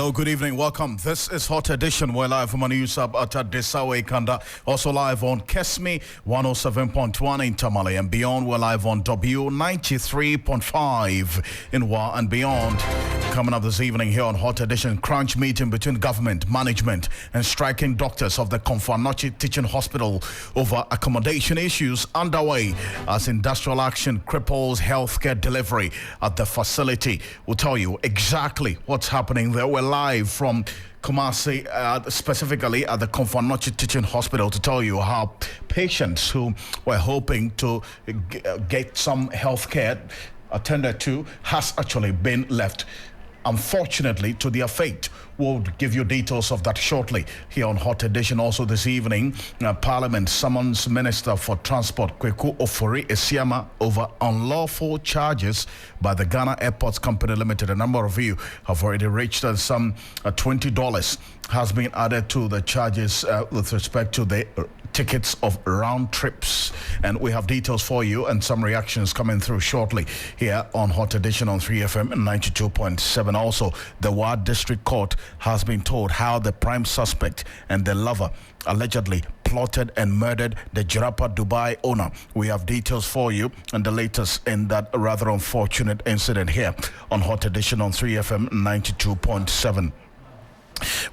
Hello, good evening. Welcome. This is Hot Edition. We're live from Yusab at Desawe Kanda. Also live on Kesmi 107.1 in Tamale and beyond. We're live on W93.5 in Wa and beyond. Coming up this evening here on Hot Edition, crunch meeting between government, management and striking doctors of the Konfanochi Teaching Hospital over accommodation issues underway as industrial action cripples healthcare delivery at the facility. We'll tell you exactly what's happening there. We're live from Kumasi, specifically at the Konfanochi Teaching Hospital, to tell you how patients who were hoping to get some healthcare attended to has actually been left, unfortunately, to their fate. We'll give you details of that shortly here on Hot Edition. Also this evening, Parliament summons Minister for Transport Kweku Ofori Esiama over unlawful charges by the Ghana Airports Company Limited. A number of you have already reached some $20 has been added to the charges with respect to the tickets of round trips, and we have details for you and some reactions coming through shortly here on Hot Edition on 3FM and 92.7. Also, the Ward District Court has been told how the prime suspect and the lover allegedly plotted and murdered the Jirapa Dubai owner. We have details for you and the latest in that rather unfortunate incident here on Hot Edition on 3FM 92.7.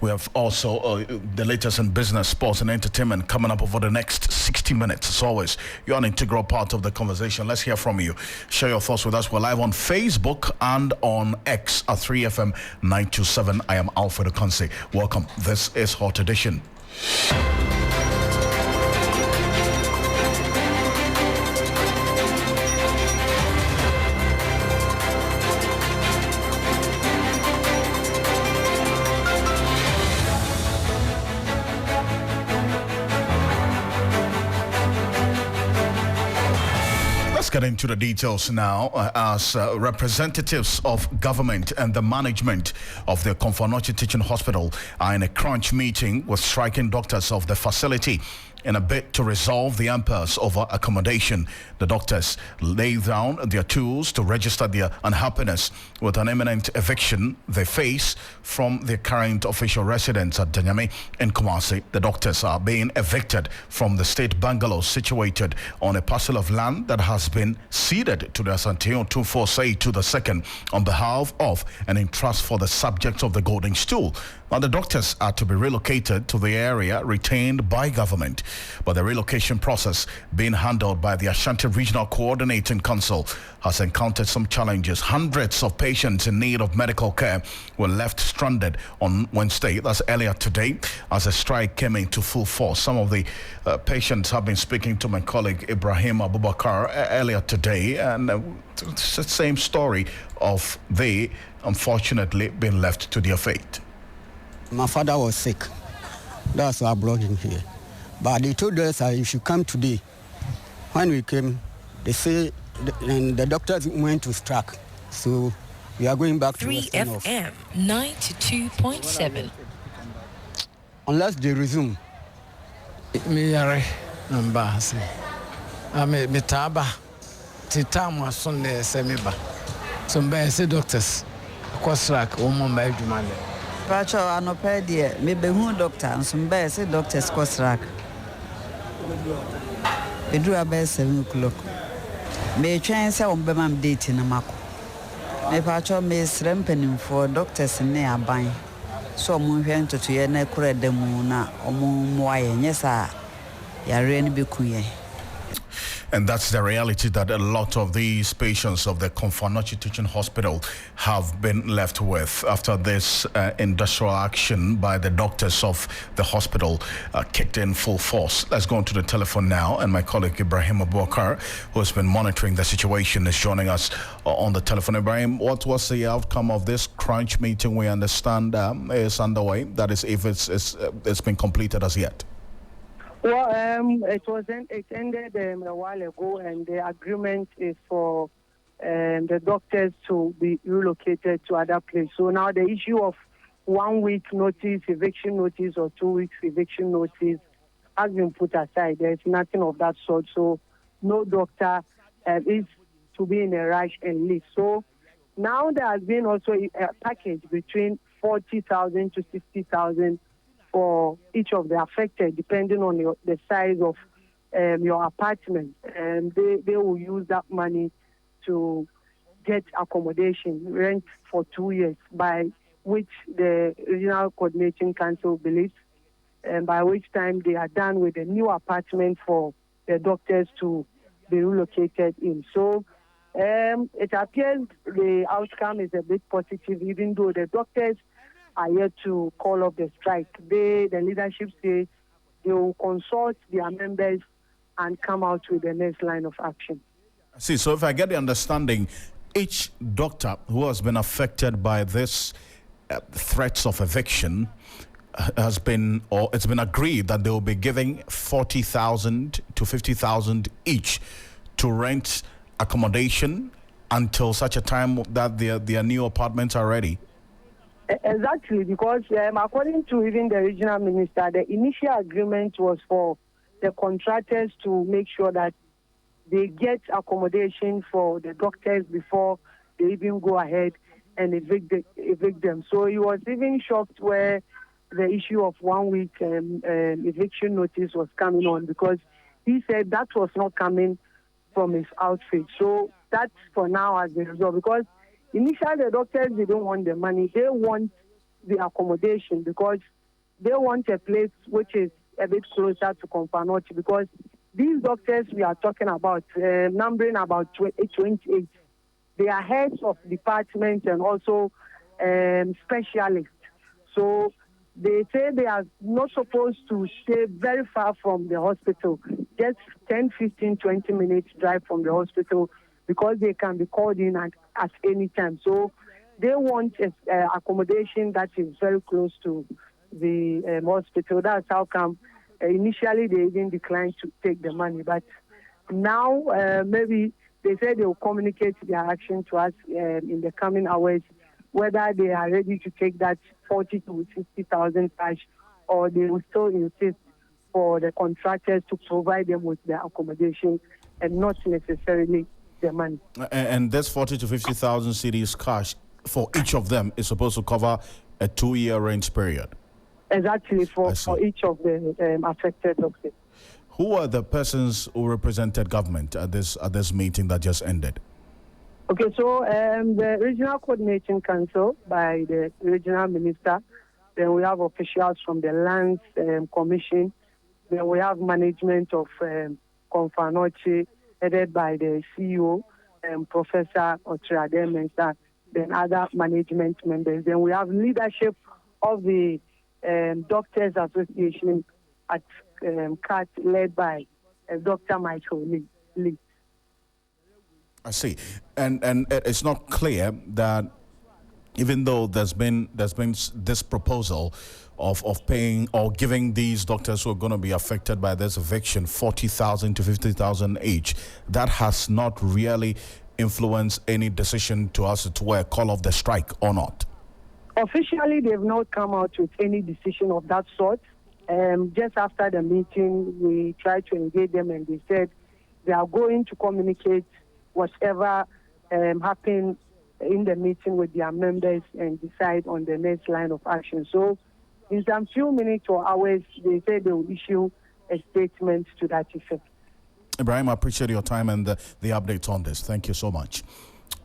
We have also the latest in business, sports, and entertainment coming up over the next 60 minutes. As always, you're an integral part of the conversation. Let's hear from you. Share your thoughts with us. We're live on Facebook and on X at 3FM 927. I am Alfred Ocansey. Welcome. This is Hot Edition. Let's get into the details now as representatives of government and the management of the Konfanochi Teaching Hospital are in a crunch meeting with striking doctors of the facility in a bid to resolve the impasse over accommodation. The doctors lay down their tools to register their unhappiness with an imminent eviction they face from their current official residence at Danyame in Kumasi. The doctors are being evicted from the state bungalow situated on a parcel of land that has been ceded to the Asanteo Tunfosei to the second on behalf of and in trust for the subjects of the Golden Stool. Now, the doctors are to be relocated to the area retained by government, but the relocation process being handled by the Ashanti Regional Coordinating Council has encountered some challenges. Hundreds of patients in need of medical care were left stranded on Wednesday, that's earlier today, as a strike came into full force. Some of the patients have been speaking to my colleague Ibrahim Abubakar earlier today, and it's the same story of they, unfortunately, being left to their fate. My father was sick. That's why I brought him here. But they told us that you should come today. When we came, they say the doctors went to strike. So we are going back to 3FM 92.7. Unless they resume. Me are Mbasi. Me taba. Titamu Sunday semiba. Some say doctors. Strike. By Jumale. Pacho anopedia maybe who doctor and some bear say doctors cosrack. We do about 7 o'clock. May chance on Bemam date in a mako. May Pacho may srempening for doctors in near buying. So moving to Yene Kure de Muna or Moy, yes, sir. Yaren Bikuye. And that's the reality that a lot of these patients of the Konfanochi Teaching Hospital have been left with after this industrial action by the doctors of the hospital kicked in full force. Let's go on to the telephone now, and my colleague Ibrahim Abubakar, who has been monitoring the situation, is joining us on the telephone. Ibrahim, what was the outcome of this crunch meeting? We understand is underway. That is, if it's been completed as yet. Well, it ended a while ago, and the agreement is for the doctors to be relocated to other places. So now the issue of 1 week notice, eviction notice, or 2 weeks eviction notice has been put aside. There's nothing of that sort. So no doctor is to be in a rush and leave. So now there has been also a package between 40,000 to 60,000 for each of the affected, depending on the size of your apartment. And they will use that money to get accommodation, rent for 2 years, by which the Regional Coordinating Council believes, and by which time they are done with a new apartment for the doctors to be relocated in. So it appears the outcome is a bit positive, even though the doctors are yet to call off the strike. The leadership say they will consult their members and come out with the next line of action. See, so if I get the understanding, each doctor who has been affected by this threats of eviction has been, or it's been agreed that they will be giving 40,000 to 50,000 each to rent accommodation until such a time that their new apartments are ready. Exactly, because according to even the regional minister, the initial agreement was for the contractors to make sure that they get accommodation for the doctors before they even go ahead and evict them. So he was even shocked where the issue of 1 week eviction notice was coming on, because he said that was not coming from his outfit. So that for now has been resolved, because initially the doctors, they don't want the money. They want the accommodation because they want a place which is a bit closer to Konfanochi, because these doctors we are talking about, numbering about 28, they are heads of departments and also specialists. So they say they are not supposed to stay very far from the hospital, just 10, 15, 20 minutes drive from the hospital, because they can be called in at any time. So they want accommodation that is very close to the hospital. That's how come initially they even declined to take the money. But now maybe they said they will communicate their action to us in the coming hours, whether they are ready to take that 40 to 50,000 cash, or they will still insist for the contractors to provide them with their accommodation and not necessarily the money. And this 40 to 50,000 cedis cash for each of them is supposed to cover a 2-year rent period. Exactly, for each of the affected doctors. Who are the persons who represented government at this meeting that just ended? Okay, so the Regional Coordinating Council by the regional minister, then we have officials from the Lands Commission, then we have management of Konfanochi, headed by the CEO, Professor Otrade Mensa, then other management members. Then we have leadership of the Doctors Association at CAT, led by Dr. Michael Lee. I see, and it's not clear that even though there's been this proposal of paying or giving these doctors who are going to be affected by this eviction 40,000 to 50,000 each, that has not really influenced any decision to us to a call of the strike or not. Officially, they've not come out with any decision of that sort. Just after the meeting, we tried to engage them, and they said they are going to communicate whatever happened in the meeting with their members and decide on the next line of action. So in some few minutes or hours, they said they will issue a statement to that effect. Ibrahim, I appreciate your time and the updates on this. Thank you so much.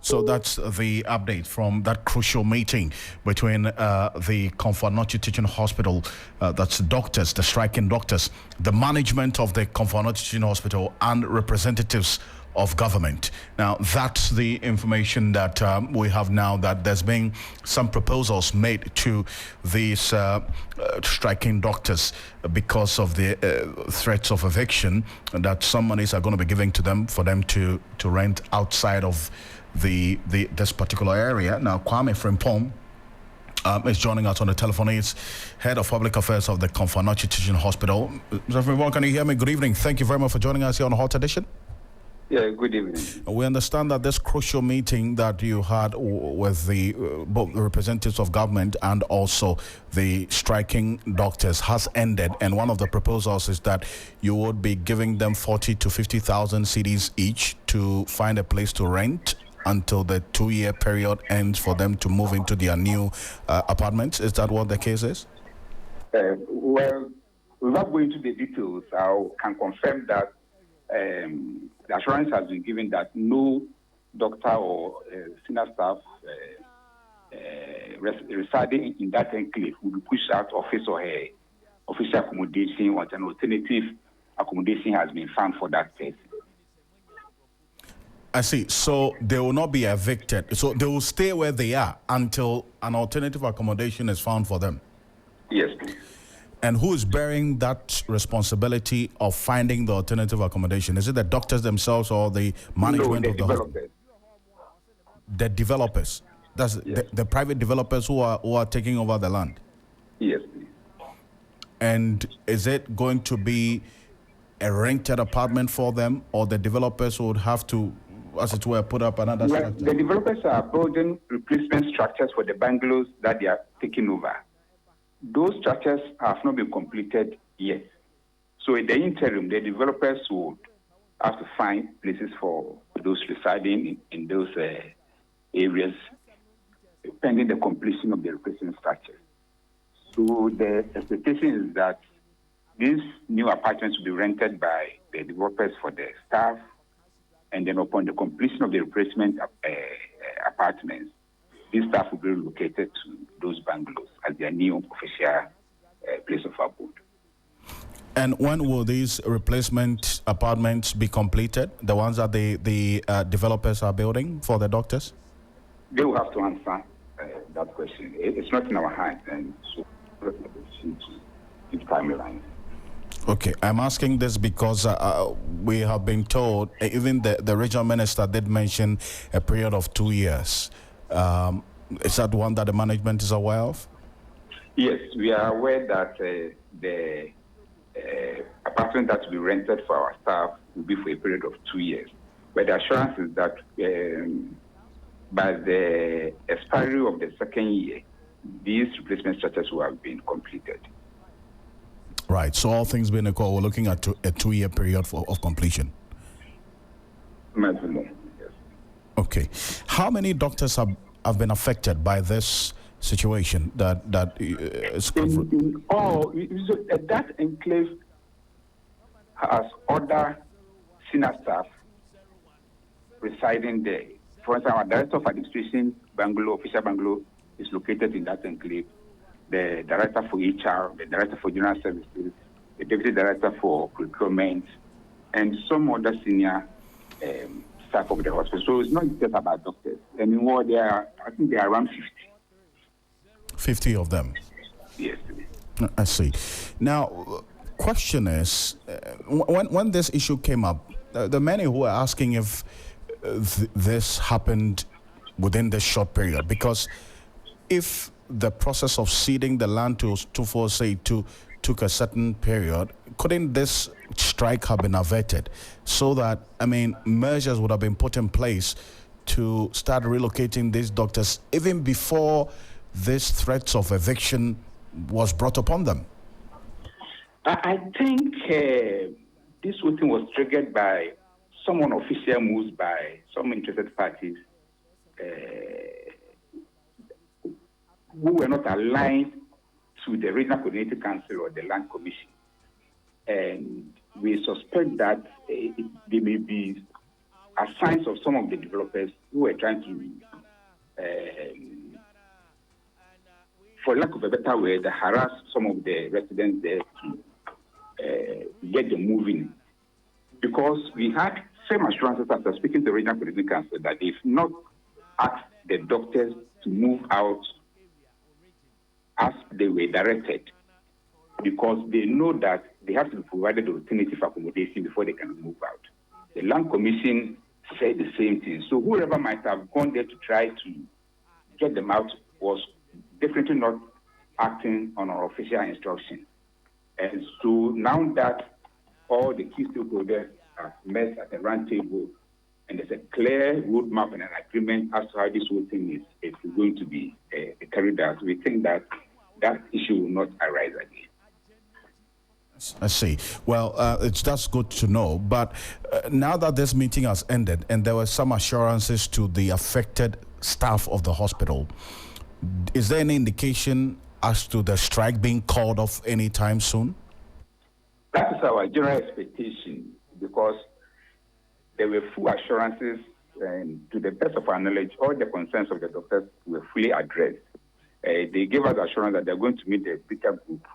So that's the update from that crucial meeting between the Konfanochi Teaching Hospital, that's doctors, the striking doctors, the management of the Konfanochi Teaching Hospital, and representatives of government. Now, that's the information that we have now, that there's been some proposals made to these striking doctors because of the threats of eviction, that some monies are going to be given to them for them to rent outside of this particular area. Now, Kwame Frimpong is joining us on the telephone. He's head of public affairs of the Konfanochi Teaching Hospital. Mr. Frimpong, can you hear me? Good evening. Thank you very much for joining us here on Hot Edition. Yeah, good evening. We understand that this crucial meeting that you had with both the representatives of government and also the striking doctors has ended, and one of the proposals is that you would be giving them 40 to 50,000 cedis each to find a place to rent until the 2-year period ends for them to move into their new apartments? Is that what the case is? Well, without going into the details, I can confirm that the assurance has been given that no doctor or senior staff residing in that enclave will be pushed out of his or her official accommodation, or an alternative accommodation has been found for that person. I see. So they will not be evicted. So they will stay where they are until an alternative accommodation is found for them. Yes, please. And who is bearing that responsibility of finding the alternative accommodation? Is it the doctors themselves or the management of the hospital? The developers. That's yes. the private developers who are taking over the land. Yes, please. And is it going to be a rented apartment for them, or the developers would have to, as it were, put up another structure? The developers are building replacement structures for the bungalows that they are taking over. Those structures have not been completed yet. So in the interim, the developers would have to find places for those residing in those areas, pending the completion of the replacement structures. So the expectation is that these new apartments will be rented by the developers for the staff, and then upon the completion of the replacement apartments, these staff will be relocated to those bungalows as their new official place of abode. And when will these replacement apartments be completed, the ones that the developers are building for the doctors? They will have to answer that question. It's not in our hands, and so it's timeline. Okay, I'm asking this because we have been told, even the regional minister did mention a period of 2 years. Is that one that the management is aware of? Yes, we are aware that the apartment that will be rented for our staff will be for a period of 2 years. But the assurance is that by the expiry of the second year, these replacement structures will have been completed. Right. So all things being equal, we're looking at a 2-year period of completion. Maximum, yes. Okay. How many doctors have been affected by this situation that is in all, that enclave has other senior staff residing there. For instance, our director of administration bungalow, official bungalow, is located in that enclave. The director for HR, the director for general services, the deputy director for procurement, and some other senior staff of the hospital. So it's not just about doctors. Anymore, I think there are around 50. 50 of them? Yes. I see. Now, question is, when this issue came up, the many who were asking if this happened within this short period, because if the process of ceding the land to 247 took a certain period, couldn't this strike have been averted so that, measures would have been put in place to start relocating these doctors even before these threats of eviction was brought upon them? I think this whole thing was triggered by some unofficial moves by some interested parties who were not aligned to the Regional Coordinating Council or the Land Commission. And we suspect that there may be signs of some of the developers who were trying to, for lack of a better word, harass some of the residents there to get them moving. Because we had same assurances after speaking to the Regional Coordinating Council that they've not asked the doctors to move out as they were directed, because they know that they have to be provided alternative accommodation before they can move out. The Land Commission said the same thing. So whoever might have gone there to try to get them out was definitely not acting on our official instruction. And so now that all the key stakeholders are met at the round table, and there's a clear roadmap and an agreement as to how this whole thing is going to be carried out, we think that that issue will not arise again. I see. Well, that's good to know. But now that this meeting has ended and there were some assurances to the affected staff of the hospital, is there any indication as to the strike being called off anytime soon? That is our general expectation, because there were full assurances, and to the best of our knowledge, all the concerns of the doctors were fully addressed. They gave us assurance that they're going to meet the speaker group,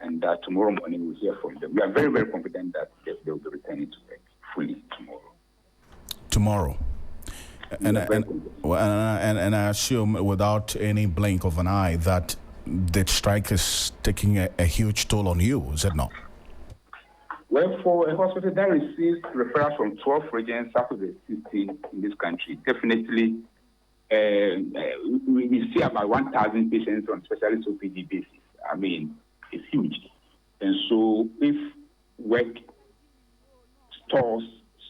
and that tomorrow morning we'll hear from them. We are very, very confident that they will be returning to work fully tomorrow. And I assume, without any blink of an eye, that the strike is taking a huge toll on you, is it not? Well, for a hospital that receives referrals from 12 regions out of the 16 in this country, definitely we see about 1,000 patients on specialist OPD basis. I mean, it's huge. And so if work stalls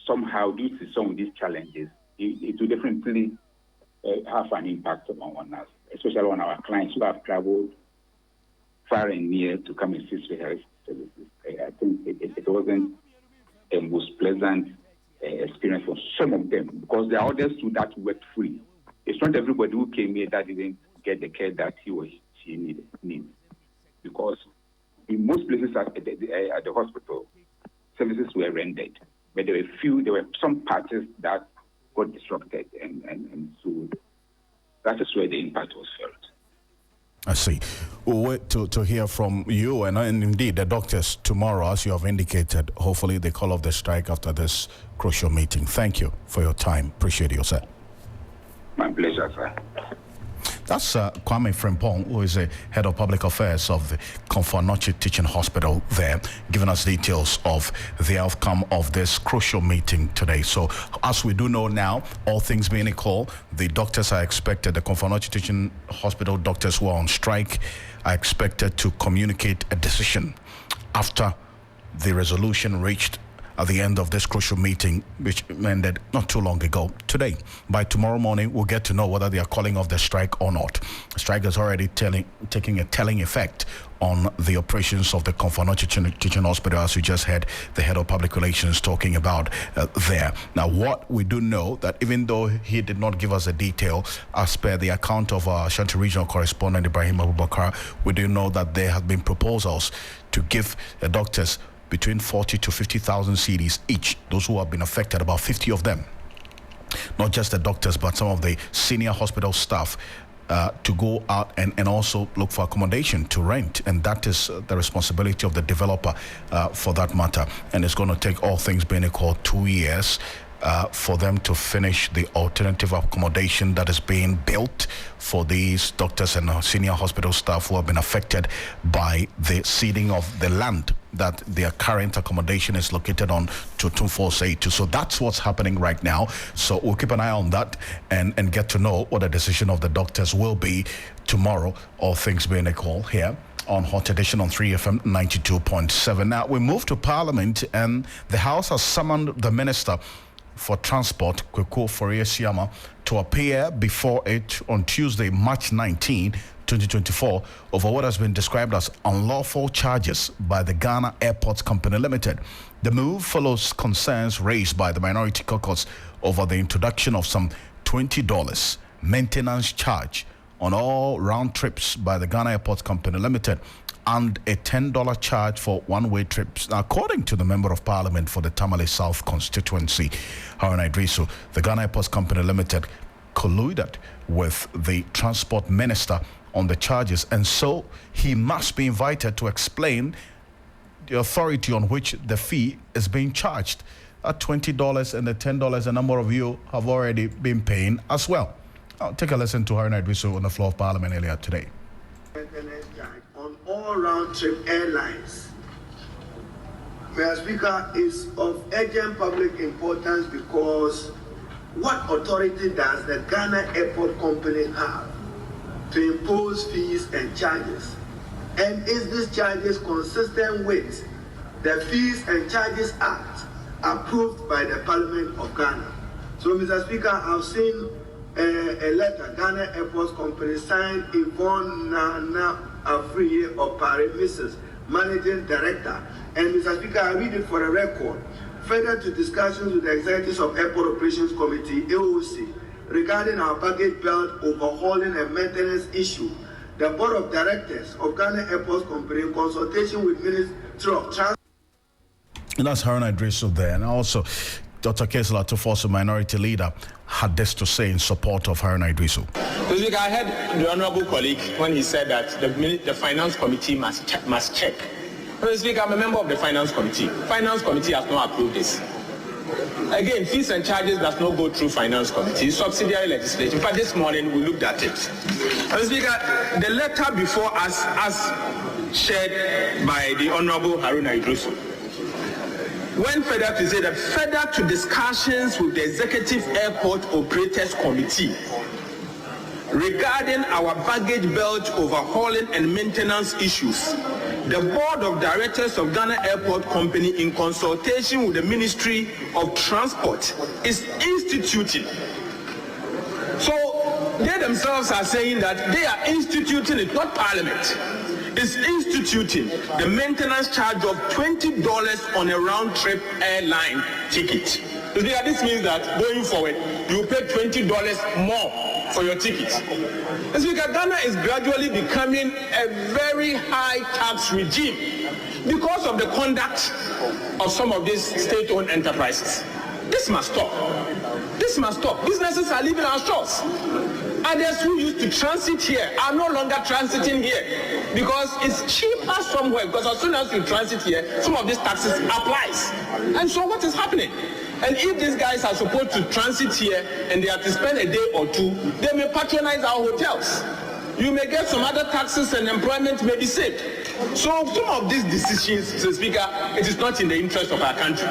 somehow due to some of these challenges, it will definitely have an impact on us, especially on our clients who have traveled far and near to come and see specialist services. I think it wasn't a most pleasant experience for some of them, because there are others too that worked fully. It's not everybody who came here that didn't get the care that he or she needs. Because in most places at the hospital, services were rendered, but there were some parts that got disrupted, and so that is where the impact was felt. I see. We'll wait to hear from you and indeed the doctors tomorrow, as you have indicated. Hopefully they call off the strike after this crucial meeting. Thank you for your time. Appreciate you, sir. My pleasure, sir. That's Kwame Frimpong, who is the head of public affairs of the Konfo-Anokye Teaching Hospital there, giving us details of the outcome of this crucial meeting today. So, as we do know now, all things being equal, the doctors are expected, the Konfo-Anokye Teaching Hospital doctors who are on strike are expected to communicate a decision after the resolution reached at the end of this crucial meeting, which ended not too long ago. Today, by tomorrow morning, we'll get to know whether they are calling off the strike or not. The strike is already taking a telling effect on the operations of the Konfo-Anokye Teaching Hospital, as you just heard the head of public relations talking about there. Now, what we do know, that even though he did not give us a detail, as per the account of our Ashanti regional correspondent Ibrahim Abubakar, we do know that there have been proposals to give the doctors between 40 to 50,000 cedis each, those who have been affected, about 50 of them, not just the doctors but some of the senior hospital staff, to go out and also look for accommodation to rent, and that is the responsibility of the developer for that matter. And it's going to take, all things being equal, 2 years for them to finish the alternative accommodation that is being built for these doctors and senior hospital staff who have been affected by the ceding of the land that their current accommodation is located on to Tumforce A2. So that's what's happening right now. So we'll keep an eye on that and get to know what the decision of the doctors will be tomorrow, all things being equal, here on Hot Edition on 3FM 92.7. Now we move to Parliament, and the House has summoned the Minister for Transport, Kweku Forie-Siama, to appear before it on Tuesday, March 19, 2024, over what has been described as unlawful charges by the Ghana Airports Company Limited. The move follows concerns raised by the Minority Caucus over the introduction of some $20 maintenance charge on all round trips by the Ghana Airports Company Limited, and a $10 charge for one-way trips. Now, according to the Member of Parliament for the Tamale South constituency, Haruna Idrisu, the Ghana Airports Company Limited colluded with the Transport Minister on the charges, and so he must be invited to explain the authority on which the fee is being charged. At $20 and the $10, a number of you have already been paying as well. I'll take a listen to Haruna Idrisu on the floor of Parliament earlier today. On all round-trip airlines, Mr. Speaker, is of urgent public importance, because what authority does the Ghana Airport Company have to impose fees and charges? And is this charges consistent with the Fees and Charges Act approved by the Parliament of Ghana? So, Mr. Speaker, I've seen a letter Ghana Airports Company signed Yvonne Nana Afriye Opare, Mrs. Managing Director, And Mr. Speaker, I read it for the record. Further to discussions with the executives of Airport Operations Committee, AOC, regarding our baggage belt overhauling and maintenance issue, the Board of Directors of Ghana Airports Company, in consultation with Ministry of Transport. And that's Haruna Idrisu there. And also, Dr. Kesla Tufosu, Minority Leader, had this to say in support of Haruna Idrisu. Mr. Speaker, I heard the honorable colleague when he said that the Finance Committee must check. Mr. Speaker, I'm a member of the Finance Committee. Finance Committee has not approved this. Again, fees and charges does not go through Finance Committee. It's subsidiary legislation. But this morning we looked at it. Mr. Speaker, the letter before us, as shared by the honorable Haruna Idrisu, went further to say that further to discussions with the Executive Airport Operators Committee regarding our baggage belt overhauling and maintenance issues, the Board of Directors of Ghana Airport Company, in consultation with the Ministry of Transport, is instituting. So they themselves are saying that they are instituting it, not Parliament. Is instituting the maintenance charge of $20 on a round-trip airline ticket. This means that going forward, you pay $20 more for your ticket. Speaker, Ghana is gradually becoming a very high tax regime because of the conduct of some of these state-owned enterprises. This must stop. This must stop. Businesses are leaving our shores. Others who used to transit here are no longer transiting here because it's cheaper somewhere, because as soon as you transit here, some of these taxes applies. And so what is happening? And if these guys are supposed to transit here and they have to spend a day or two, they may patronize our hotels. You may get some other taxes and employment may be saved. So some of these decisions, Mr. Speaker, it is not in the interest of our country.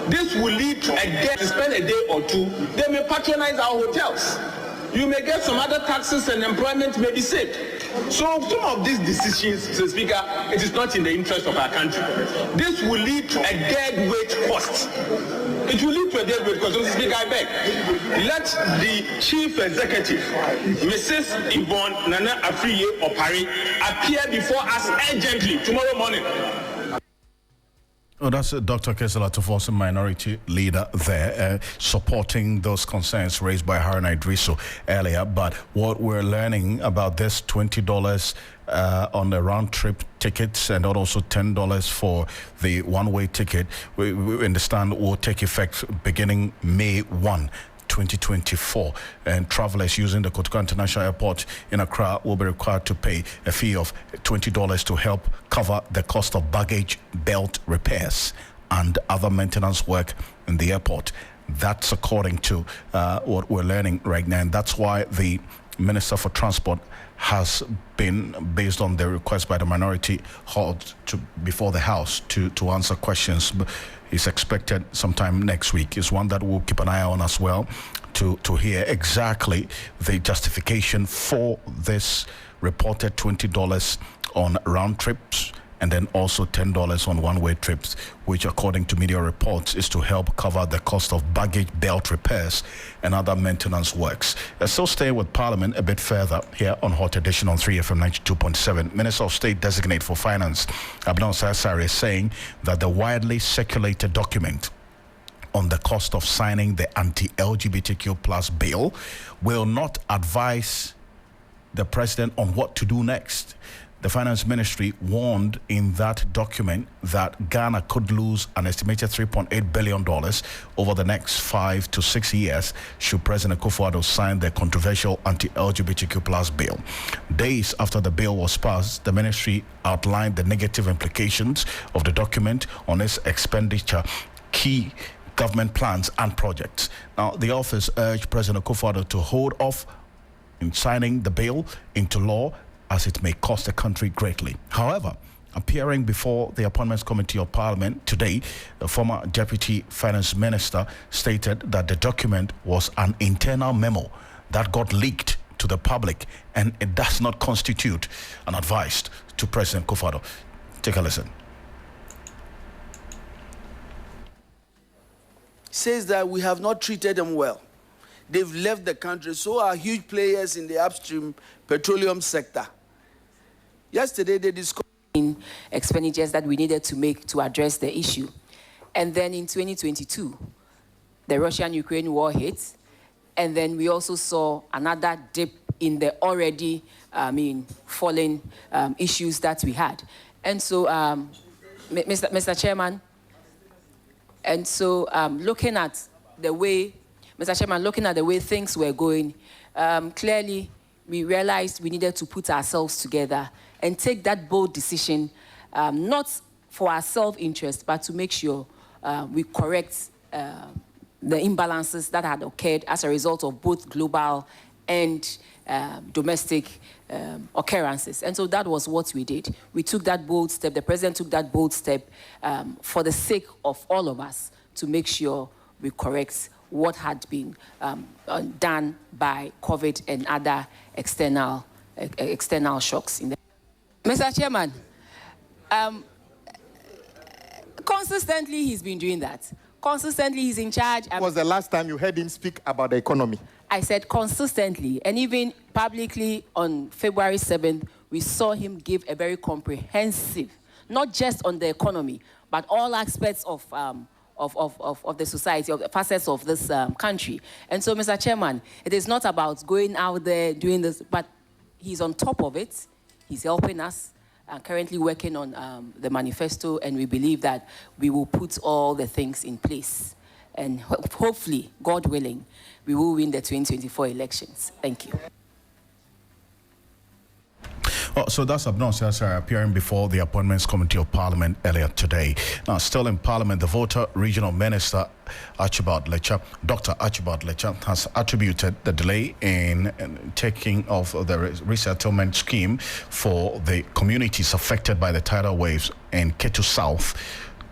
This will lead to again to spend a day or two, they may patronize our hotels. You may get some other taxes and employment may be saved. So some of these decisions, Mr. Speaker, it is not in the interest of our country. This will lead to a dead weight cost. It will lead to a dead weight cost. Mr. Speaker, I beg, let the Chief Executive, Mrs. Yvonne Nana Afriye Opari, appear before us urgently tomorrow morning. Oh, that's Dr. Kesla Tufosu, Minority Leader there, supporting those concerns raised by Haruna Idrisu earlier. But what we're learning about this $20 on the round-trip tickets and also $10 for the one-way ticket, we understand will take effect beginning May 1. 2024, and travelers using the Kotoka International Airport in Accra will be required to pay a fee of $20 to help cover the cost of baggage belt repairs and other maintenance work in the airport. That's according to what we're learning right now, and that's why the Minister for Transport has been, based on the request by the minority, hauled before the House to answer questions. Is expected sometime next week. Is one that we'll keep an eye on as well to hear exactly the justification for this reported $20 on round trips and then also $10 on one-way trips, which according to media reports is to help cover the cost of baggage belt repairs and other maintenance works. So stay with Parliament a bit further here on Hot Edition on 3FM 92.7. Minister of State Designate for Finance, Abdul Sassari, is saying that the widely circulated document on the cost of signing the anti-LGBTQ plus bill will not advise the president on what to do next. The Finance Ministry warned in that document that Ghana could lose an estimated $3.8 billion over the next 5 to 6 years should President Akufo-Addo sign the controversial anti-LGBTQ plus bill. Days after the bill was passed, the ministry outlined the negative implications of the document on its expenditure, key government plans and projects. Now, the office urged President Akufo-Addo to hold off in signing the bill into law, as it may cost the country greatly. However, appearing before the Appointments Committee of Parliament today, the former Deputy Finance Minister stated that the document was an internal memo that got leaked to the public and it does not constitute an advice to President Akufo-Addo. Take a listen. Says that we have not treated them well. They've left the country. So are huge players in the upstream petroleum sector. Yesterday, they discovered expenditures that we needed to make to address the issue. And then in 2022, the Russian-Ukraine war hit, and then we also saw another dip in the already, falling issues that we had. And so, Mr. Chairman, and so looking at the way, Mr. Chairman, looking at the way things were going, clearly we realized we needed to put ourselves together and take that bold decision, not for our self-interest, but to make sure we correct the imbalances that had occurred as a result of both global and domestic occurrences. And so that was what we did. We took that bold step, the President took that bold step for the sake of all of us to make sure we correct what had been done by COVID and other external shocks. Mr. Chairman, consistently he's been doing that. Consistently he's in charge. When was the last time you heard him speak about the economy? I said consistently, and even publicly on February 7th, we saw him give a very comprehensive, not just on the economy, but all aspects of the society, of the facets of this country. And so, Mr. Chairman, it is not about going out there doing this, but he's on top of it. He's helping us, currently working on the manifesto, and we believe that we will put all the things in place. And hopefully, God willing, we will win the 2024 elections. Thank you. Oh, so that's Abnon Sasar appearing before the Appointments Committee of Parliament earlier today. Now, still in Parliament, the Volta Regional Minister, Dr. Archibald Letcher, has attributed the delay in taking of the resettlement scheme for the communities affected by the tidal waves in Ketu South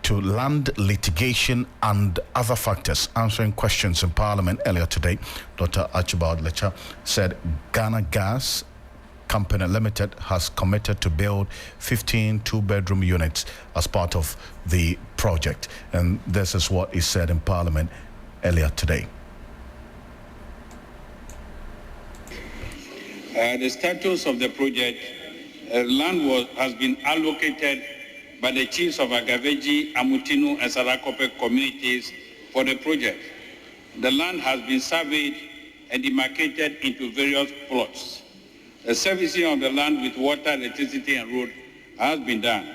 to land litigation and other factors. Answering questions in Parliament earlier today, Dr. Archibald Letcher said Ghana Gas Company Limited has committed to build 15 two-bedroom units as part of the project. And this is what he said in Parliament earlier today. The status of the project, land has been allocated by the chiefs of Agaveji, Amutinu, and Sarakope communities for the project. The land has been surveyed and demarcated into various plots. The servicing of the land with water, electricity, and road has been done.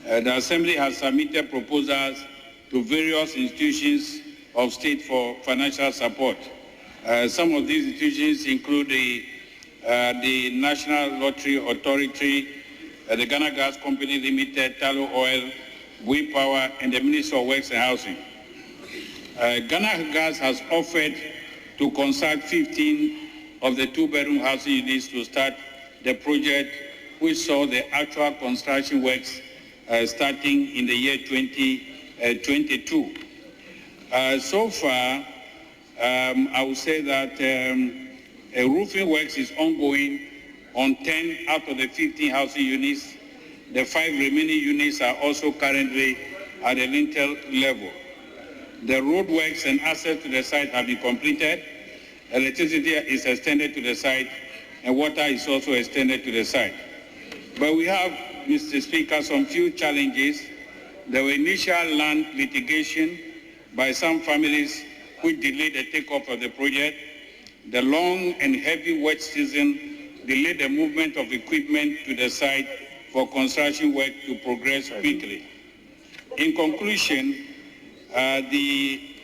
The Assembly has submitted proposals to various institutions of state for financial support. Some of these institutions include the National Lottery Authority, the Ghana Gas Company Limited, Tallow Oil, Bui Power, and the Ministry of Works and Housing. Ghana Gas has offered to construct 15 of the two-bedroom housing units to start the project, which saw the actual construction works starting in the year 2022. So far, I would say that roofing works is ongoing on 10 out of the 15 housing units. The 5 remaining units are also currently at the lintel level. The road works and access to the site have been completed. Electricity is extended to the site, and water is also extended to the site. But we have, Mr. Speaker, some few challenges. There were initial land litigation by some families which delayed the takeoff of the project. The long and heavy wet season delayed the movement of equipment to the site for construction work to progress quickly. In conclusion, the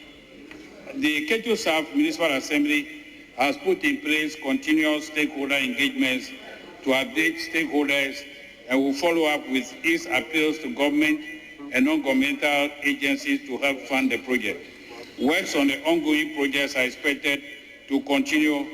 Ketu South Municipal Assembly has put in place continuous stakeholder engagements to update stakeholders and will follow up with its appeals to government and non-governmental agencies to help fund the project. Works on the ongoing projects are expected to continue.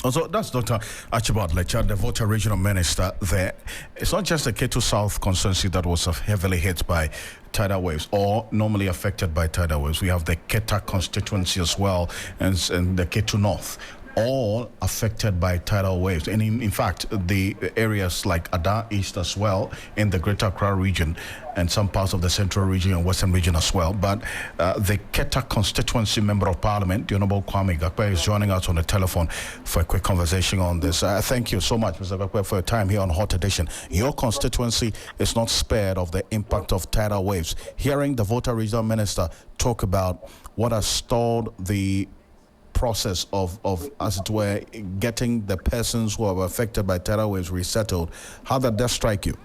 Also, that's Dr. Archibald Letcher, the Volta Regional Minister there. It's not just the Ketu South constituency that was heavily hit by tidal waves or normally affected by tidal waves. We have the Keta constituency as well and the Ketu North. all affected by tidal waves. And in fact, the areas like Ada East as well, in the Greater Accra region, and some parts of the Central region and Western region as well. But the Keta constituency member of parliament, the Honorable Kwame Gakwe, is joining us on the telephone for a quick conversation on this. Thank you so much, Mr. Gakwe, for your time here on Hot Edition. Your constituency is not spared of the impact of tidal waves. Hearing the Volta Regional Minister talk about what has stalled the process of, as it were, getting the persons who are affected by tidal waves resettled. How did that strike you?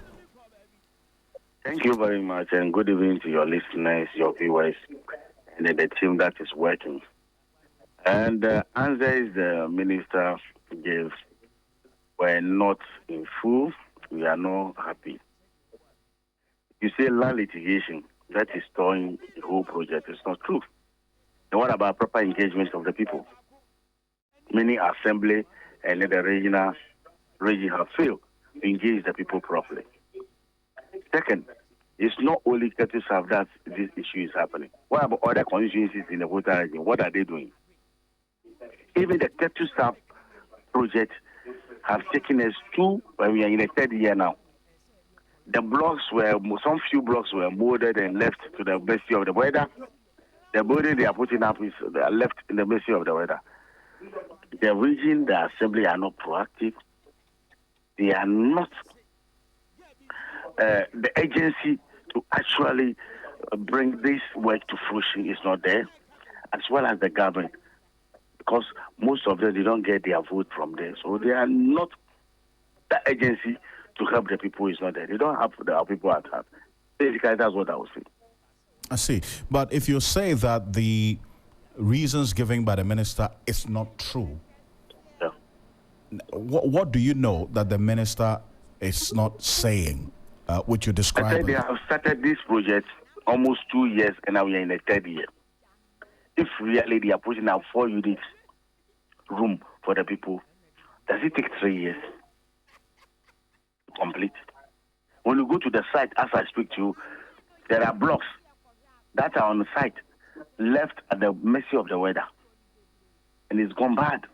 Thank you very much, and good evening to your listeners, your viewers, and the team that is working. And the answers the minister gave were not in full. We are not happy. You say land litigation, that is stalling the whole project. It's not true. And what about proper engagement of the people? Many assembly and the region have failed to engage the people properly. Second, it's not only Ketu South that this issue is happening. What about other constituencies in the Volta region? What are they doing? Even the Ketu South project have taken us to, when we are in the third year now. The blocks some few blocks were molded and left to the mercy of the weather. The building they are putting up is left in the mercy of the weather. The region, the assembly are not proactive. They are not the agency to actually bring this work to fruition is not there, as well as the government, because most of them, they don't get their vote from there. So they are not, the agency to help the people is not there. They don't have the people at heart. Basically, that's what I was saying. I see. But if you say that the reasons given by the minister is not true, yeah. What do you know that the minister is not saying, which you describe? I said they have started this project almost 2 years, and now we are in the third year. If really they are putting out 4 units room for the people, does it take 3 years to complete? When you go to the site, as I speak to you, there are blocks that are on the site, left at the mercy of the weather, and it's gone bad.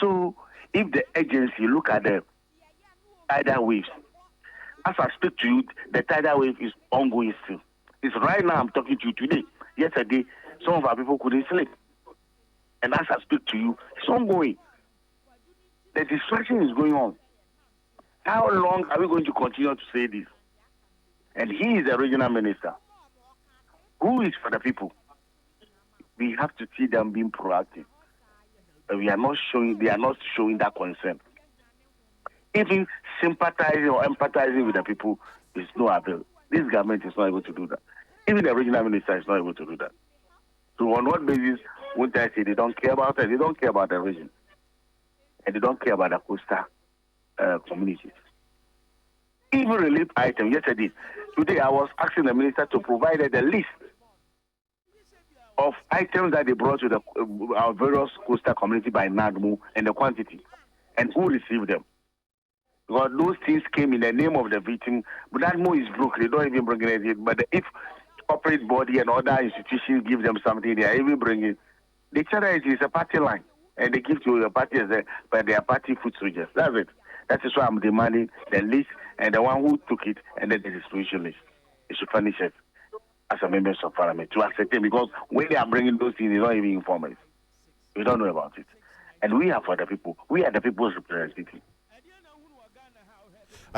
So, if the agency look at the tidal waves, as I speak to you, the tidal wave is ongoing still. It's right now I'm talking to you today. Yesterday, some of our people couldn't sleep. And as I speak to you, it's ongoing. The distraction is going on. How long are we going to continue to say this? And he is the regional minister. Who is for the people? We have to see them being proactive. But they are not showing that concern. Even sympathizing or empathizing with the people is no avail. This government is not able to do that. Even the regional minister is not able to do that. So on what basis would I say they don't care about it? They don't care about the region. And they don't care about the coastal communities. Even relief items yesterday. Today I was asking the minister to provide the list of items that they brought to our various coastal community by NADMO and the quantity, and who received them. Because those things came in the name of the victim, but NADMO is broke, they don't even bring anything. But if corporate body and other institutions give them something, they are even bringing. The charity is a party line, and they give to the party by their party food soldiers. That's it. That is why I'm demanding the list and the one who took it and then the distribution list. They should furnish it as a member of parliament to accept it, because when they are bringing those things, they don't even inform us. We don't know about it. And we are for the people. We are the people's representative.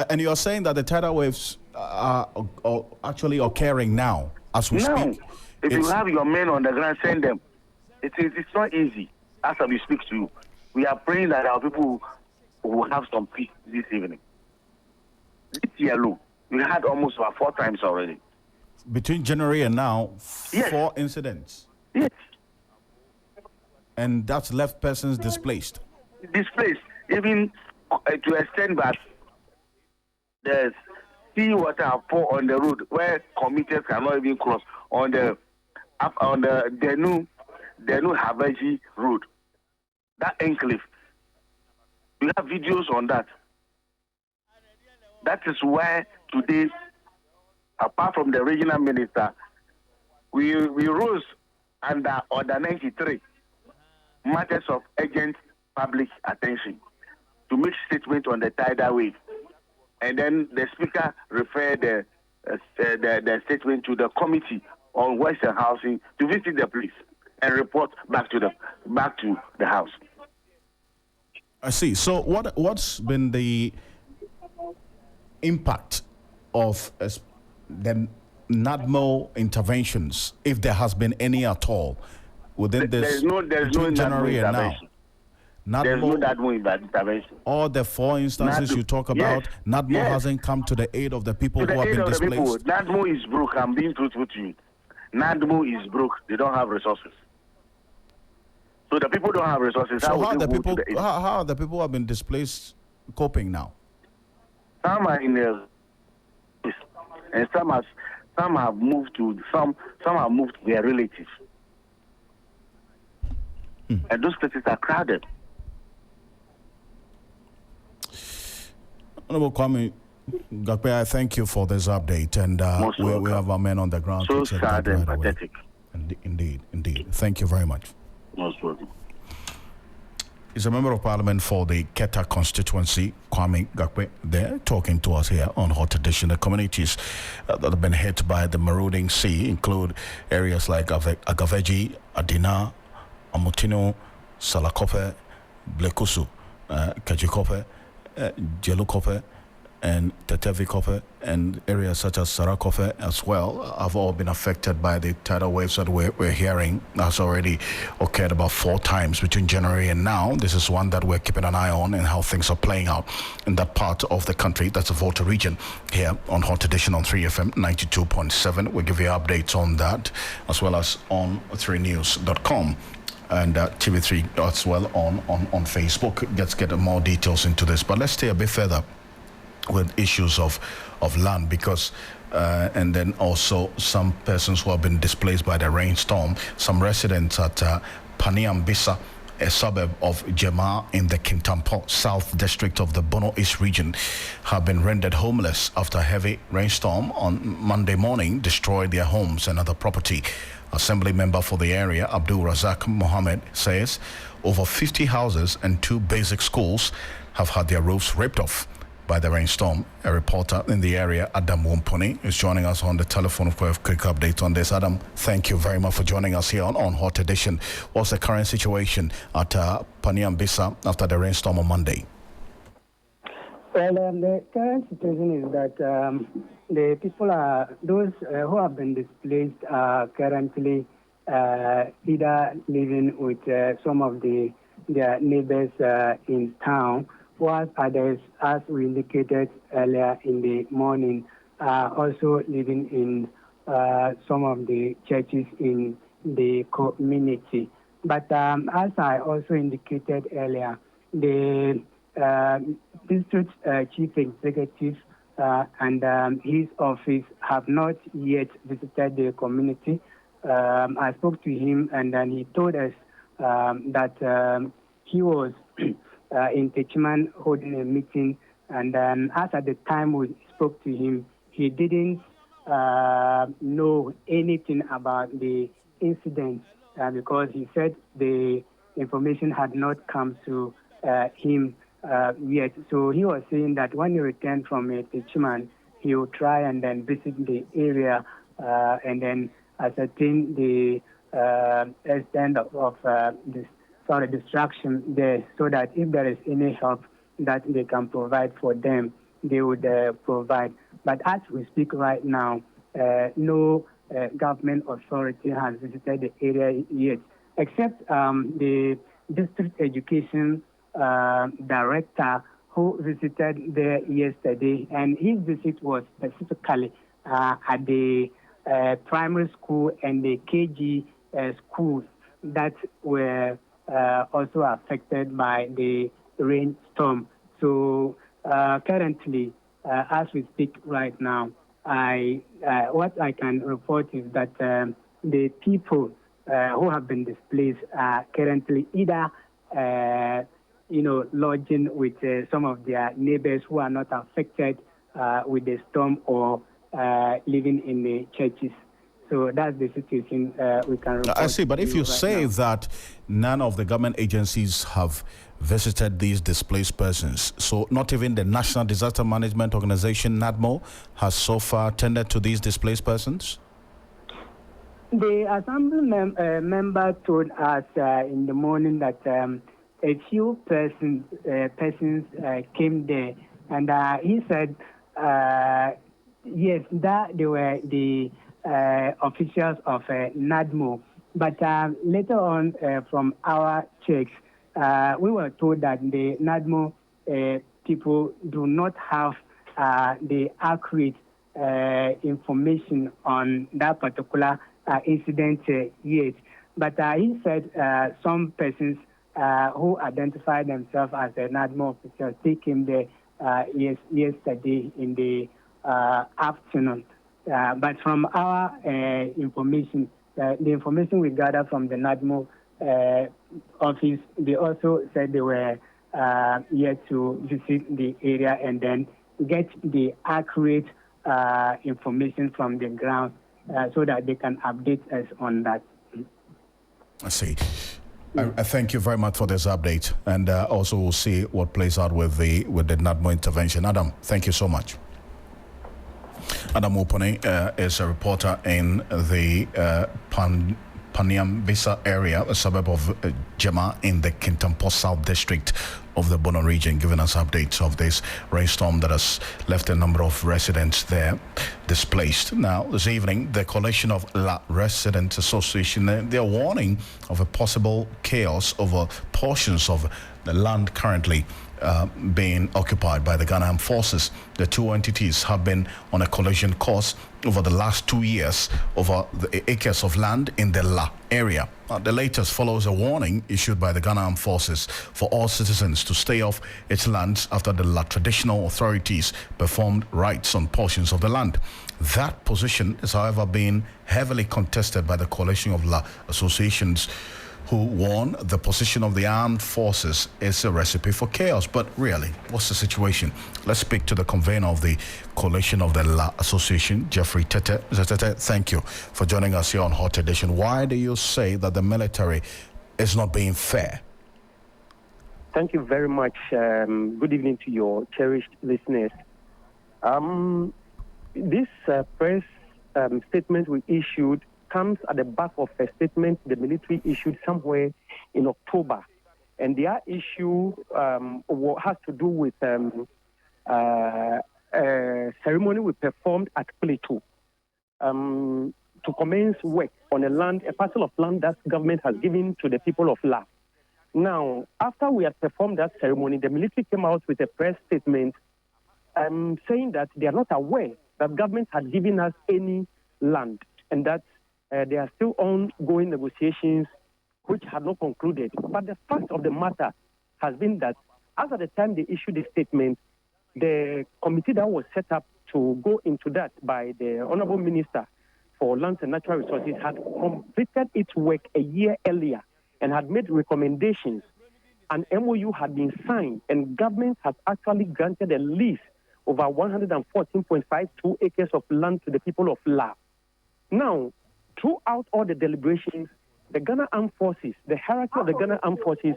And you're saying that the tidal waves are actually occurring now, as we speak? If you have your men on the ground, send them. It's not easy. As we speak to you, we are praying that our people will have some peace this evening. This year alone, we had almost about 4 times already. Between January and now, 4 incidents. Yes. And that's left persons displaced. Displaced, even to extend that there's sea water pour on the road where commuters cannot even cross on the Denu Habaji road. That enclave. We have videos on that. That is why today, apart from the regional minister, we rose under Order 93 matters of urgent public attention to make statement on the tidal wave. And then the speaker referred the statement to the committee on Western Housing to visit the place and report back to the House. I see. So what's been the impact of the NADMO interventions, if there has been any at all, within this January and now? There's no NADMO intervention. All the four instances you talk about, NADMO hasn't come to the aid of the people who have been displaced. NADMO is broke. I'm being truthful to you. NADMO is broke. They don't have resources. So the people don't have resources. So how are the people who have been displaced coping now? Some are in the and some have moved to their relatives. And those places are crowded. Honorable Kwame Gakpe, I thank you for this update, and we have our men on the ground. So sad and pathetic. Indeed. Thank you very much. Most welcome. He's a member of parliament for the Keta constituency, Kwame Gakpe, there talking to us here on Hot Edition. The communities that have been hit by the marauding sea include areas like Agaveji, Adina, Amutino, Salakope, Blekusu, Kajikope, Jelukope, and Tetevikope, and areas such as Sarakope as well have all been affected by the tidal waves that we're hearing. That's already occurred about 4 times between January and now. This is one that we're keeping an eye on and how things are playing out in that part of the country. That's the Volta region here on Hot Edition on 3FM 92.7. We'll give you updates on that as well as on 3news.com. And TV3 as well on Facebook. Let's get more details into this. But let's stay a bit further with issues of land, because and then also some persons who have been displaced by the rainstorm. Some residents at Paniambisa, a suburb of Jema in the Kintampo South District of the Bono East region, have been rendered homeless after a heavy rainstorm on Monday morning destroyed their homes and other property. Assembly member for the area, Abdul Razak Mohammed, says over 50 houses and 2 basic schools have had their roofs ripped off by the rainstorm. A reporter in the area, Adam Womponi, is joining us on the telephone for a quick update on this. Adam, thank you very much for joining us here on Hot Edition. What's the current situation at Paniambisa after the rainstorm on Monday? Well, the current situation is that the people those who have been displaced are currently either living with some of their neighbors in town, whilst others, as we indicated earlier in the morning, are also living in some of the churches in the community. But as I also indicated earlier, the district chief executive and his office have not yet visited the community. I spoke to him, and then he told us that he was in Techiman holding a meeting, and as at the time we spoke to him, he didn't know anything about the incident because he said the information had not come to him yet. So he was saying that when he returned from Techiman, he will try and then visit the area and then ascertain the extent of this sort of distraction there, so that if there is any help that they can provide for them, they would provide. But as we speak right now, no government authority has visited the area yet, except the district education director who visited there yesterday, and his visit was specifically at the primary school and the KG schools that were also affected by the rainstorm. So currently, as we speak right now, what I can report is that the people who have been displaced are currently either lodging with some of their neighbors who are not affected with the storm, or living in the churches. So that's the situation we can report. I see, but if you right say now. that none of the government agencies have visited these displaced persons, so not even the National Disaster Management Organization, NADMO, has so far tended to these displaced persons? The assembly member told us in the morning that a few persons came there, and he said, yes, that they were the officials of NADMO. But later on, from our checks, we were told that the NADMO people do not have the accurate information on that particular incident yet. But he said some persons who identified themselves as a NADMO officials, they came there yesterday in the afternoon. But from our information, the information we gathered from the NADMO office, they also said they were yet to visit the area and then get the accurate information from the ground so that they can update us on that. I see. I thank you very much for this update, and also we'll see what plays out with the NADMO intervention. Adam, thank you so much. Adam Opone is a reporter in the Paniambisa area, a suburb of Jema in the Kintampo South District of the Bono region, giving us updates of this rainstorm that has left a number of residents there displaced. Now, this evening, the coalition of La Residents Association, they're warning of a possible chaos over portions of the land currently being occupied by the Ghana Armed Forces. The two entities have been on a collision course over the last 2 years over the acres of land in the La area. The latest follows a warning issued by the Ghana Armed Forces for all citizens to stay off its lands after the La traditional authorities performed rights on portions of the land. That position is, however, being heavily contested by the coalition of La associations, who warn the position of the armed forces is a recipe for chaos. But really, what's the situation? Let's speak to the convener of the coalition of the La Association, Jeffrey Tete. Mr. Tete, thank you for joining us here on Hot Edition. Why do you say that the military is not being fair? Thank you very much. Good evening to your cherished listeners. This press statement we issued comes at the back of a statement the military issued somewhere in October. And their issue has to do with a ceremony we performed at Plateau to commence work on a parcel of land that government has given to the people of La. Now, after we had performed that ceremony, the military came out with a press statement saying that they are not aware that government had given us any land and that there are still ongoing negotiations which had not concluded. But the fact of the matter has been that as at the time they issued the statement, the committee that was set up to go into that by the Honorable Minister for Lands and Natural Resources had completed its work a year earlier and had made recommendations. An MOU had been signed and government has actually granted a lease over 114.52 acres of land to the people of La. Now, throughout all the deliberations, the Ghana Armed Forces, the hierarchy of the Ghana Armed Forces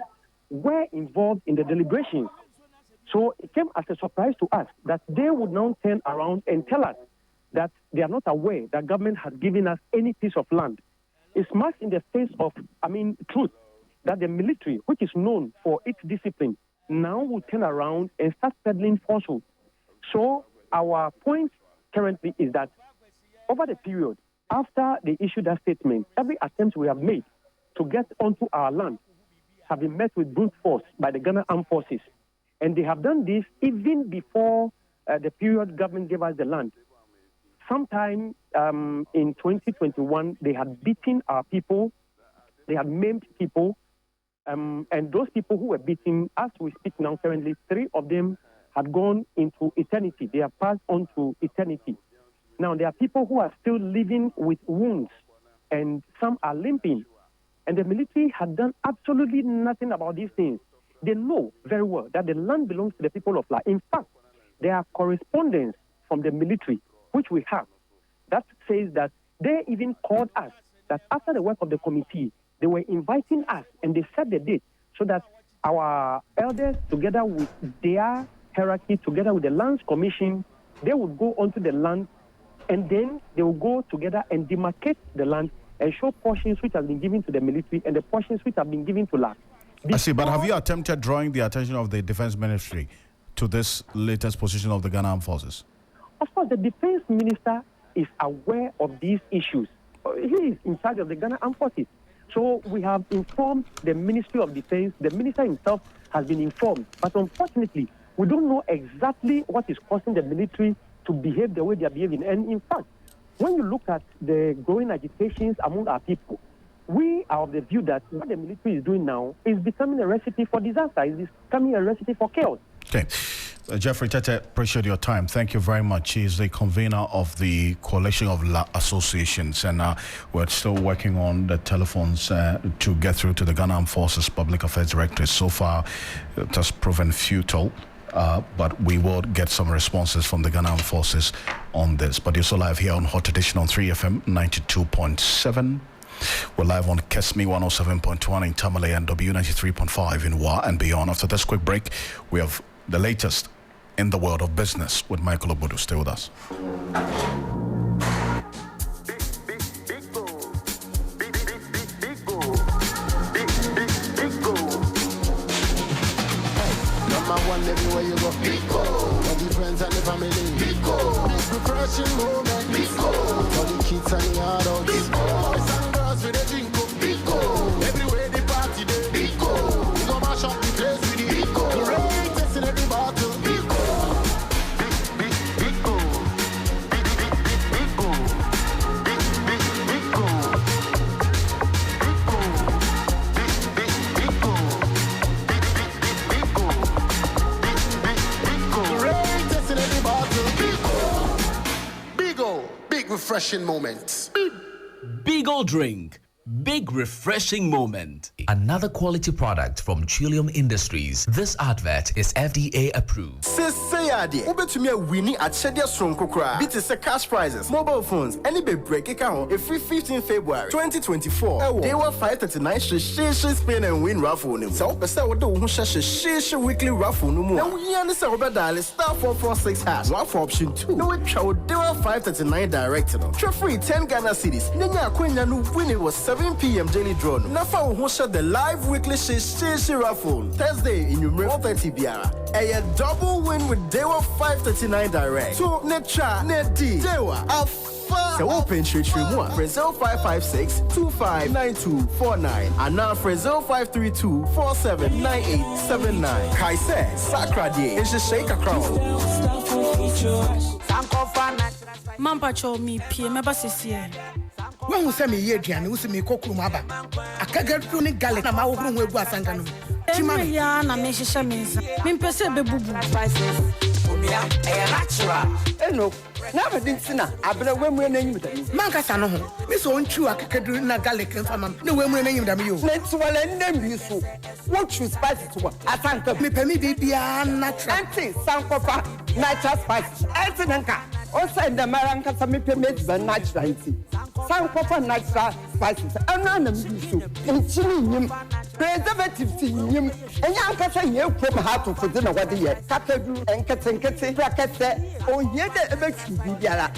were involved in the deliberations. So it came as a surprise to us that they would now turn around and tell us that they are not aware that government has given us any piece of land. It's much in the face of, truth, that the military, which is known for its discipline, now will turn around and start peddling falsehood. So our point currently is that over the period, after they issued that statement, every attempt we have made to get onto our land have been met with brute force by the Ghana Armed Forces. And they have done this even before the period government gave us the land. Sometime in 2021, they had beaten our people, they had maimed people, and those people who were beaten, as we speak now currently, 3 of them had gone into eternity. They have passed on to eternity. Now, there are people who are still living with wounds, and some are limping. And the military had done absolutely nothing about these things. They know very well that the land belongs to the people of La. In fact, there are correspondence from the military, which we have, that says that They even called us that after the work of the committee, they were inviting us and they set the date so that our elders, together with their hierarchy, together with the Lands Commission, they would go onto the land and then they will go together and demarcate the land and show portions which have been given to the military and the portions which have been given to LAC. I see, but have you attempted drawing the attention of the Defense Ministry to this latest position of the Ghana Armed Forces? Of course, the Defense Minister is aware of these issues. He is in charge of the Ghana Armed Forces. So we have informed the Ministry of Defense. The Minister himself has been informed. But unfortunately, we don't know exactly what is causing the military to behave the way they are behaving. And in fact, when you look at the growing agitations among our people, we are of the view that what the military is doing now is becoming a recipe for disaster. It's becoming a recipe for chaos. Okay. Jeffrey Tete, appreciate your time. Thank you very much. He's the convener of the Coalition of Associations, and we're still working on the telephones to get through to the Ghana Armed Forces Public Affairs Director. So far, it has proven futile, but we will get some responses from the Ghana Armed Forces on this. But you're so live here on Hot Edition on 3FM 92.7. We're live on Kesmi 107.1 in Tamale and W93.5 in Wa and beyond. After this quick break, we have the latest in the world of business with Michael Obudu. Stay with us. Number one everywhere you go. Pico. For the friends and the family. Pico. Refreshing moment. Pico. For the kids and the adults. Pico. Boys and girls with a drink. Pico. Everywhere the party day. Pico. We go mash up the place with the Pico. Greatest in every battle. Pico. Pico. Pico. Greatest in every battle. Pico. Big refreshing moments. Big drink. Big refreshing moment. Another quality product from Trillium Industries. This advert is FDA approved. Say ade, obetumi awini achede sonko kra. Bit is cash prizes, mobile phones, any be break account. Every 15 February 2024. They were 539 she spin and win raffle nim. So pese wo do ho she weekly raffle no mo. Now we understand about dial star 446 hash. One for option 2. No we try they were 539 direct no. Try free 10 Ghana cedis. Nenya akwenya no win it was 7 p.m. daily draw. Now for who share the live weekly she raffle. Thursday in your 4:30 biara. A double win with Dewa 539 direct. So Netra Nedi Dewa Alpha. So open church more. Brazil 556-259249 and now Brazil 532-479879. Kaise Sakra Day is the shake a crown. Mampacho me pie meba sisi. When we say me ye aduane, we say me kokuru aba. Akagaru ni garlic na ma wo hu egu asanga no. Chimani ya na me hihye me nsa. Me mpese bebubu. Omia e natural. Eno, na be dintina abere wemure na nyim dami. Mankasa no ho. Me so ontwu akagaru na garlic nfa mam. Na wemure na nyim dami yo. Na ntiwala ndem bi so. What choose spices to asanka. Me pemi bibia natural. Anti sankofa natural spices. Anti nanka. Also, the Maranka Samipe made the natural tea. Some copper natural spices, and none of them do. And chilling preservatives in him, and young person you from how to put in a what yet. Catadu and Catting bracket, or yet the Bexibiala.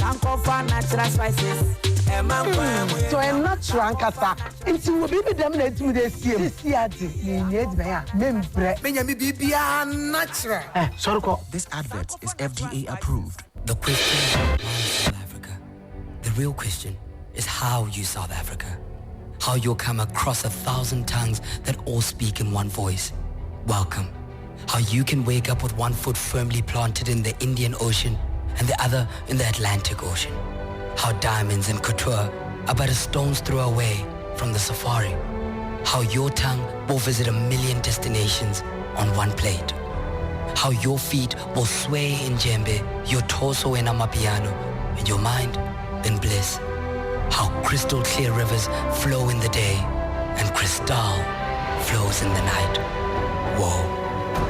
Some copper natural spices. So I'm not sure, Cassa. And she will be dominated with the sea. This year, bibia natural. This advert is FDA approved. The question is not South Africa. The real question is how you South Africa. How you'll come across 1,000 tongues that all speak in one voice. Welcome. How you can wake up with one foot firmly planted in the Indian Ocean and the other in the Atlantic Ocean. How diamonds and couture are but a stone's throw away from the safari. How your tongue will visit 1 million destinations on one plate. How your feet will sway in djembe, your torso in amapiano, and your mind in bliss. How crystal clear rivers flow in the day, and crystal flows in the night. Whoa.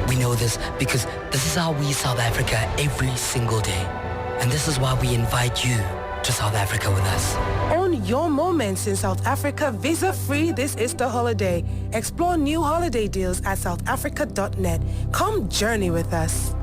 We know this because this is how we South Africa every single day. And this is why we invite you to South Africa with us. Own your moments in South Africa visa-free this Easter holiday. Explore new holiday deals at southafrica.net. Come journey with us.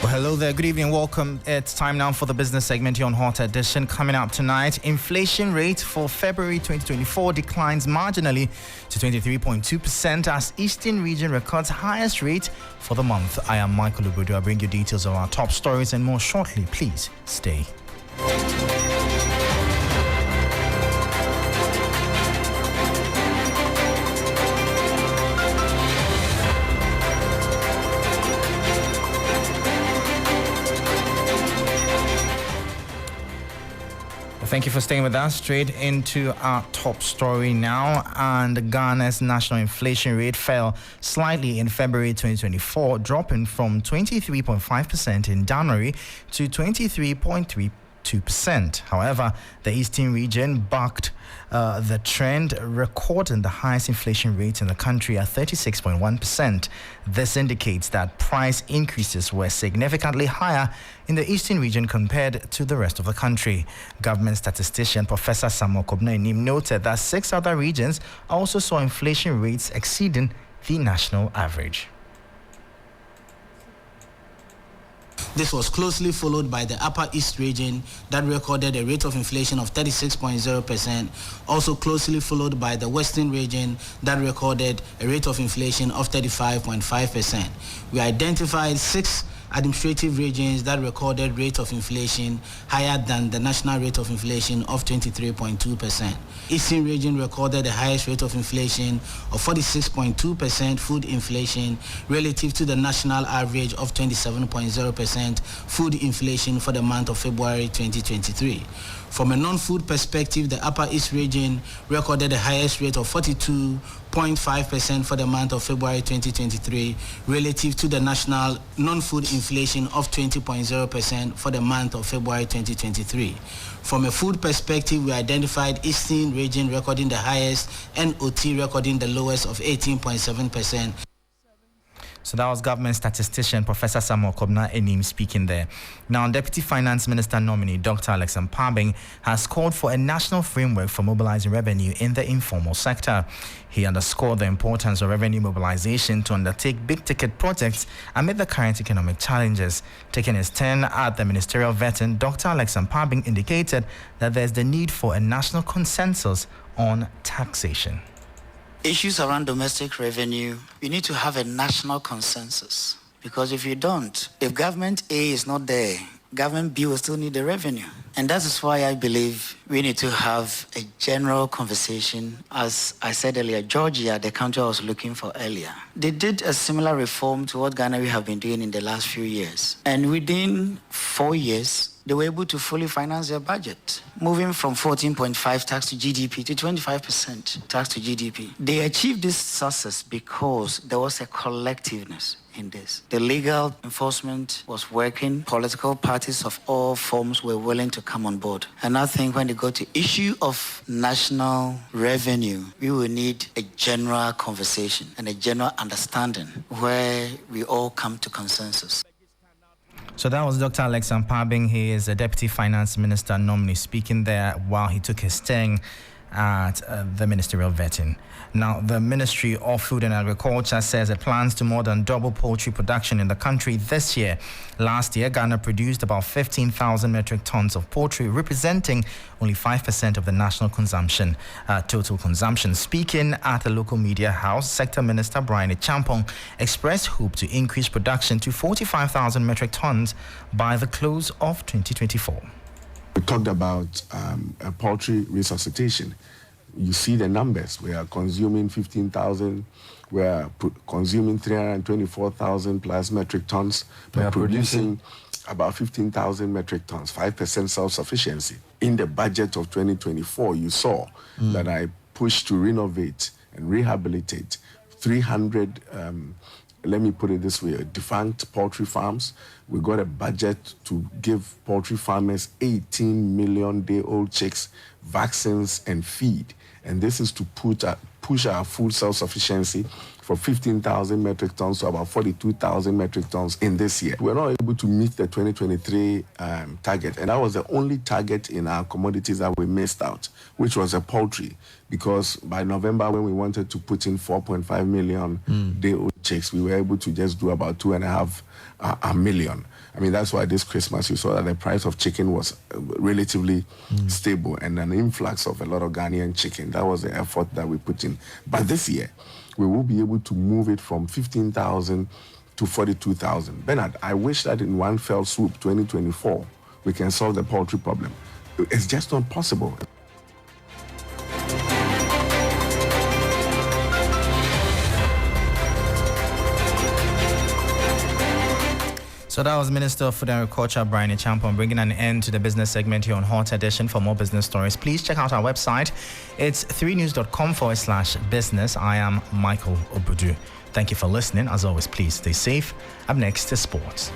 Hello there, good evening, welcome. It's time now for the business segment here on Hot Edition. Coming up tonight, inflation rate for February 2024 declines marginally to 23.2% as Eastern region records highest rate for the month. I am Michael Ubudu. I'll bring you details of our top stories and more shortly. Please stay. Thank you for staying with us. Straight into our top story now. And Ghana's national inflation rate fell slightly in February 2024, dropping from 23.5% in January to 23.32%. However, the Eastern region bucked the trend, recording the highest inflation rate in the country at 36.1%. This indicates that price increases were significantly higher in the Eastern region compared to the rest of the country. Government statistician Professor Samuel Kobna-Enim noted that 6 other regions also saw inflation rates exceeding the national average. This was closely followed by the Upper East region that recorded a rate of inflation of 36.0%, also closely followed by the Western region that recorded a rate of inflation of 35.5%. We identified 6 administrative regions that recorded rate of inflation higher than the national rate of inflation of 23.2%. Eastern region recorded the highest rate of inflation of 46.2% food inflation relative to the national average of 27.0% food inflation for the month of February 2023. From a non-food perspective, the Upper East region recorded the highest rate of 42.5% for the month of February 2023 relative to the national non-food inflation of 20.0% for the month of February 2023. From a food perspective, we identified Eastern region recording the highest and OT recording the lowest of 18.7%. So that was government statistician Professor Samuel Kobna-Enim speaking there. Now, Deputy Finance Minister nominee Dr. Alex Mpabing has called for a national framework for mobilizing revenue in the informal sector. He underscored the importance of revenue mobilization to undertake big-ticket projects amid the current economic challenges. Taking his turn at the ministerial vetting, Dr. Alex Mpabing indicated that there's the need for a national consensus on taxation. Issues around domestic revenue, you need to have a national consensus. Because if you don't, if government A is not there, government B will still need the revenue. And that is why I believe we need to have a general conversation. As I said earlier, Georgia, the country I was looking for earlier, they did a similar reform to what Ghana we have been doing in the last few years. And within 4 years, they were able to fully finance their budget, moving from 14.5 tax to GDP to 25% tax to GDP. They achieved this success because there was a collectiveness in this. The legal enforcement was working. Political parties of all forms were willing to come on board. And I think when they go to issue of national revenue, we will need a general conversation and a general understanding where we all come to consensus. So that was Dr. Alex Mpabing. He is a Deputy Finance Minister nominee speaking there while he took his turn at the ministerial vetting. Now, the Ministry of Food and Agriculture says it plans to more than double poultry production in the country this year. Last year, Ghana produced about 15,000 metric tons of poultry, representing only 5% of the national consumption, total consumption. Speaking at a local media house, Sector Minister Brian Champong expressed hope to increase production to 45,000 metric tons by the close of 2024. We talked about poultry resuscitation. You see the numbers. We are consuming 15,000. We are consuming 324,000 plus metric tons. We are producing about 15,000 metric tons, 5% self-sufficiency. In the budget of 2024, you saw that I pushed to renovate and rehabilitate 300 let me put it this way, defunct poultry farms. We got a budget to give poultry farmers 18 million day-old chicks, vaccines, and feed. And this is to push our food self-sufficiency for 15,000 metric tons to about 42,000 metric tons in this year. We're not able to meet the 2023 target, and that was the only target in our commodities that we missed out, which was a poultry, because by November, when we wanted to put in 4.5 million day-old chicks, we were able to just do about 2.5 million. I mean, that's why this Christmas you saw that the price of chicken was relatively stable and an influx of a lot of Ghanaian chicken. That was the effort that we put in. But this year, we will be able to move it from 15,000 to 42,000. Bernard, I wish that in one fell swoop, 2024, we can solve the poultry problem. It's just not possible. So that was Minister of Food and Agriculture, Brian Champon, bringing an end to the business segment here on Hot Edition. For more business stories, please check out our website. It's 3news.com/business. I am Michael Obudu. Thank you for listening. As always, please stay safe. Up next is sports.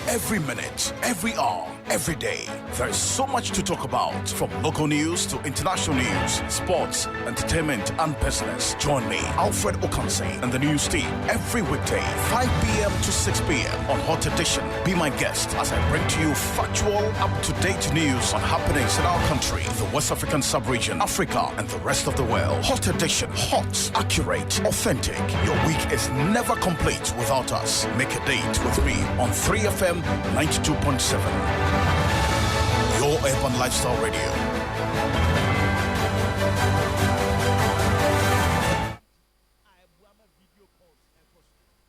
Every minute, every hour, every day, there is so much to talk about, from local news to international news, sports, entertainment, and business. Join me, Alfred Ocansey, and the news team every weekday, 5 p.m. to 6 p.m. on Hot Edition. Be my guest as I bring to you factual, up-to-date news on happenings in our country, the West African sub-region, Africa, and the rest of the world. Hot Edition. Hot, accurate, authentic. Your week is never complete without us. Make a date with me on 3FM 92.7. Your urban lifestyle radio.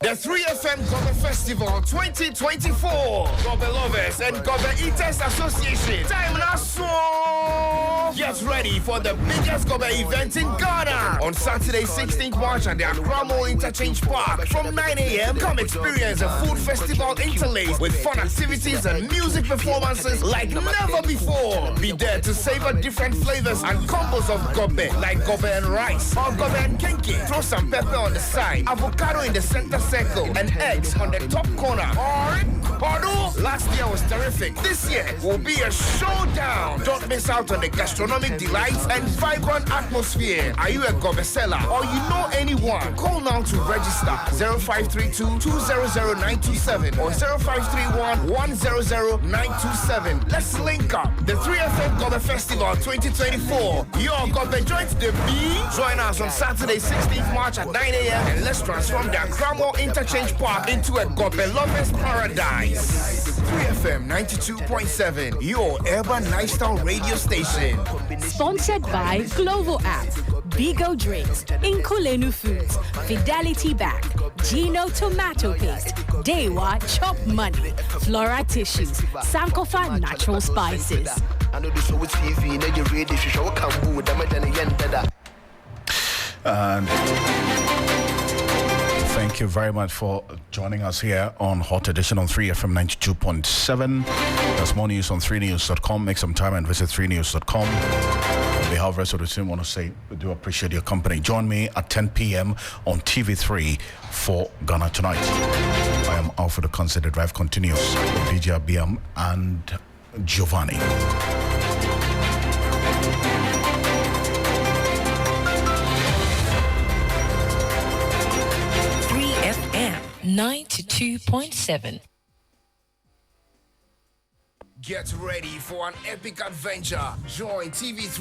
The 3FM Gobe Festival 2024. Gobe Lovers and Gobe Eaters Association. Time now so. Get ready for the biggest Gobe event in Ghana on Saturday, 16th March at the Accra Mall Interchange Park from 9 a.m. Come experience a food festival interlaced with fun activities and music performances like never before. Be there to savor different flavors and combos of Gobe, like Gobe and rice or Gobe and kinky. Throw some pepper on the side, avocado in the center circle, and eggs on the top corner. Although last year was terrific, this year will be a showdown. Don't miss out on the gastronomic delights and vibrant atmosphere. Are you a Gobe seller or you know anyone? Call now to register 0532-200-927 or 0531-100-927. Let's link up. The 3FM Gobe Festival 2024. Your Gobe joint the B. Join us on Saturday, 16th March at 9 a.m. and let's transform the Accra Mall Interchange Park into a Gobe lovers paradise. 3FM 92.7, your urban lifestyle radio station. Sponsored by Glovo App, Bigo Drinks, Inkulenu Foods, Fidelity Bank, Gino Tomato Paste, Dewa Chop Money, Flora Tissues, Sankofa Natural Spices. And thank you very much for joining us here on Hot Edition on 3FM 92.7. There's more news on 3news.com. Make some time and visit 3news.com. On behalf of the rest of the team, I want to say we do appreciate your company. Join me at 10 p.m. on TV3 for Ghana Tonight. I am Alfred Ocansey. The drive continues with DJ Abiam and Giovanni. 92.7. Get ready for an epic adventure. Join TV3